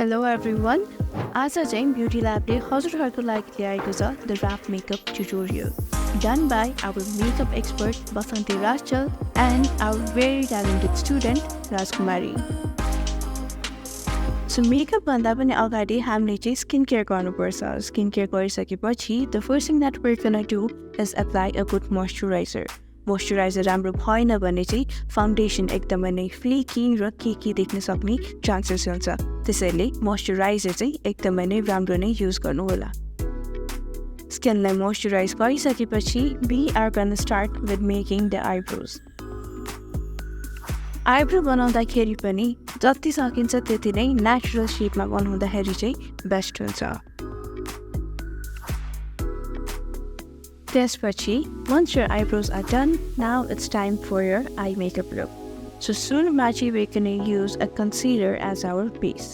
Hello everyone. आज चाहिँ beauty ल्याबले हजुरहरूको लागि ल्याएको छ the rap makeup tutorial done by our makeup expert Basanti Rachel and our very talented student Rajkumari. So makeup भन्दा पनि अगाडि हामीले चाहिँ स्किन केयर गर्नुपर्छ. स्किन केयर गरिसकेपछि the first thing that we're gonna do is apply a good moisturizer. Moisturiser राम्रो भएन भने चाहिँ फाउन्डेसन एकदमै नै फ्लेकी र केकी देख्न सक्ने चान्सेस हुन्छ. त्यसैले मोइस्चराइजर चाहिँ एकदमै नै राम्रो नै युज गर्नुहोला. स्किनलाई मोइस्चराइज गरिसकेपछि we are gonna start with making the eyebrows. Eyebrow बनाउँदाखेरि पनि जति सकिन्छ त्यति नै नेचुरल शेपमा बनाउँदाखेरि चाहिँ बेस्ट हुन्छ. त्यसपछि once your eyebrows are done, now it's time for your eye makeup look. So सुरुमा चाहिँ we're gonna use a concealer as our base.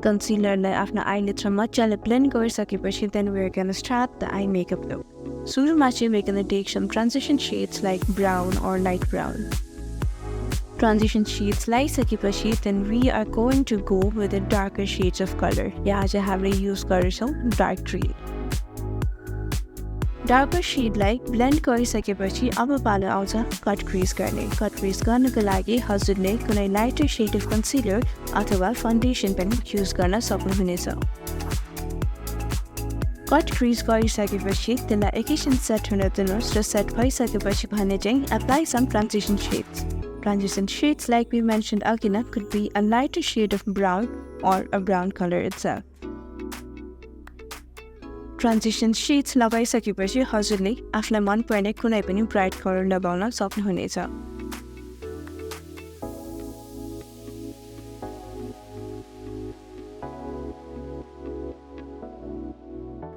कन्सिलरलाई आफ्नो आइलिड्समा मजाले ब्लेन्ड गरिसकेपछि then we're gonna start the eye makeup look. सुरुमा चाहिँ we're gonna take some transition shades like brown or light brown. Transition shades लगाइसकेपछि then we are going to go with the darker shades of color. यहाँ चाहिँ हामीले use गर्छौँ dark green. Darker सेडलाई blend गरिसकेपछि अब पालो आउँछ कट क्रिज गर्ने. कट क्रिज गर्नको लागि हजुरले कुनै लाइटर सेड अफ कन्सिलर अथवा फाउन्डेसन पनि युज गर्न सक्नुहुनेछ. कट क्रिज गरिसकेपछि त्यसलाई एकैछिन सेट हुन दिनुहोस् र सेट भइसकेपछि भने चाहिँ apply some transition shades. Transition shades like we mentioned again could be a lighter shade of brown or a brown color itself. Transition shades लगाइसकेपछि हजुरले आफूलाई मनपर्ने कुनै पनि ब्राइट कलर लगाउन सक्नुहुनेछ.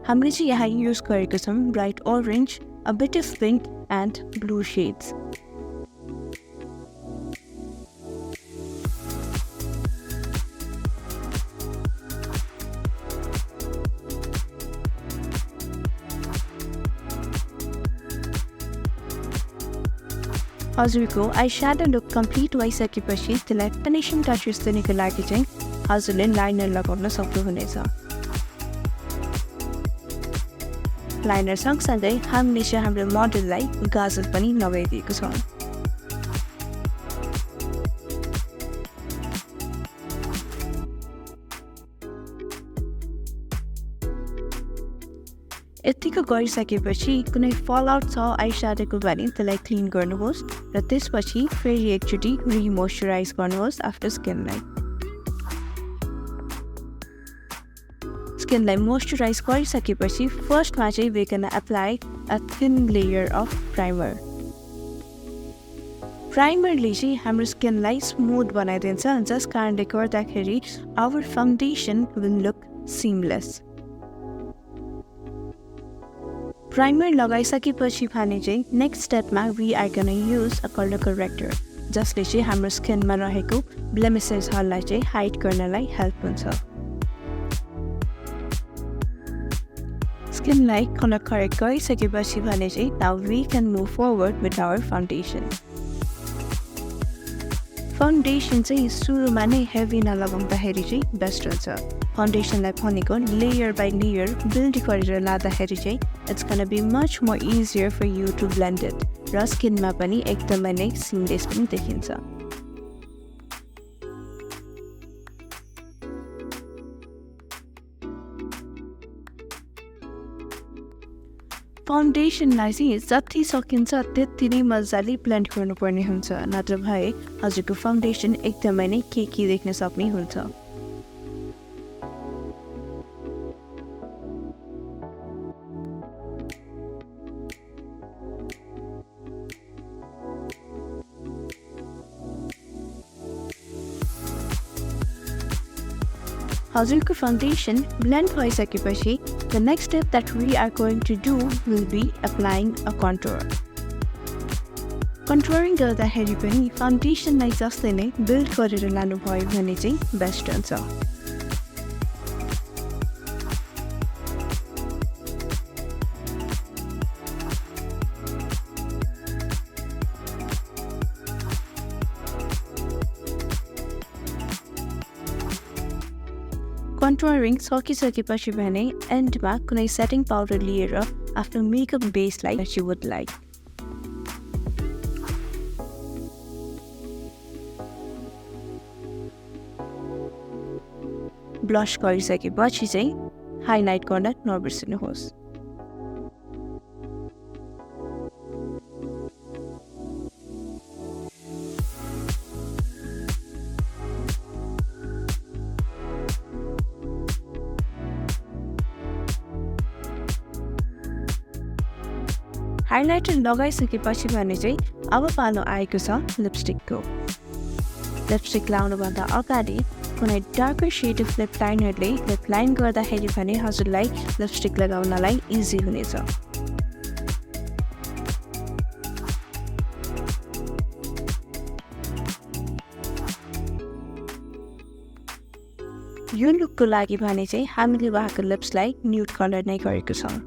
हामीले चाहिँ यहाँ युज गरेको छौँ bright orange, a bit of pink and blue shades. हजुरको आई स्याडो लुक कम्प्लिट भइसकेपछि त्यसलाई फिनिसिङ टचेस दिनको लागि चाहिँ हजुरले लाइनर लगाउन सक्नुहुनेछ. लाइनर सँगसँगै हामीले चाहिँ हाम्रो मोडललाई गाजर पनि लगाइदिएको छौँ. यतिको गरिसकेपछि कुनै फल आउट छ आई स्याडोको भने त्यसलाई क्लिन गर्नुहोस् र त्यसपछि फेरि एकचोटि रिमोइस्चराइज गर्नुहोस् आफ्टर स्किनलाई. स्किनलाई मोइस्चराइज गरिसकेपछि फर्स्टमा चाहिँ we can apply a thin layer of primer. प्राइमरले चाहिँ हाम्रो स्किनलाई स्मुथ बनाइदिन्छ जस कारणले गर्दाखेरि our foundation will look seamless. Primer लगाइसकेपछि भने चाहिँ नेक्स्ट स्टेपमा we are gonna use a colour corrector जसले चाहिँ हाम्रो स्किनमा रहेको ब्लेमिसेसहरूलाई चाहिँ हाइड गर्नलाई हेल्प हुन्छ. स्किनलाई कलर करेक्ट गरिसकेपछि भने चाहिँ now we can move forward with our foundation. Foundation चाहिँ सुरुमा नै हेभी नलगाउँदाखेरि चाहिँ बेस्ट हुन्छ. फाउन्डेसनलाई भनेको लेयर बाई लेयर बिल्ड गरेर लाँदाखेरि चाहिँ it's gonna be much more easier for you to blend it र स्किनमा पनि एकदमै नै सिमलेस पनि देखिन्छ. फाउन्डेसनलाई चाहिँ जति सकिन्छ त्यति नै मजाले ब्लेन्ड गर्नुपर्ने हुन्छ, नत्र भए हजुरको फाउन्डेसन एकदमै नै केकी देख्न सक्ने हुन्छ. हजुरको फाउन्डेसन ब्लेन्ड भइसकेपछि the next step that we are going to do will be applying a contour. कन्टुरिङ गर्दाखेरि पनि फाउन्डेसनलाई जस्तै नै बिल्ड गरेर लानुभयो भने चाहिँ बेस्ट हुन्छ. कन्टुरिङ सकिसकेपछि भने एन्डमा कुनै सेटिङ पाउडर लिएर आफ्नो मेकअप बेसलाई you would like. ब्लस गरिसकेपछि चाहिँ हाइलाइट गर्न नबिर्सनुहोस्. हाइलाइटर लगाइसकेपछि भने चाहिँ अब पालो आएको छ लिपस्टिकको. लिपस्टिक लाउनुभन्दा अगाडि कुनै डार्कर सेड अफ लिप लाइनरले लिप लाइन गर्दाखेरि भने हजुरलाई लिपस्टिक लगाउनलाई इजी हुनेछ. यो लुकको लागि भने चाहिँ हामीले उहाँको लिप्सलाई न्यूड कलर नै गरेको छौँ.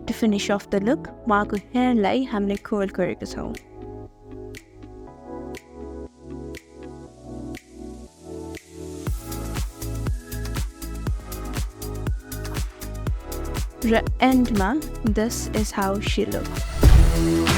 To finish off the look, उहाँको हेयरलाई हामीले कर्ल गरेको छौँ. र एन्डमा this is how she looks.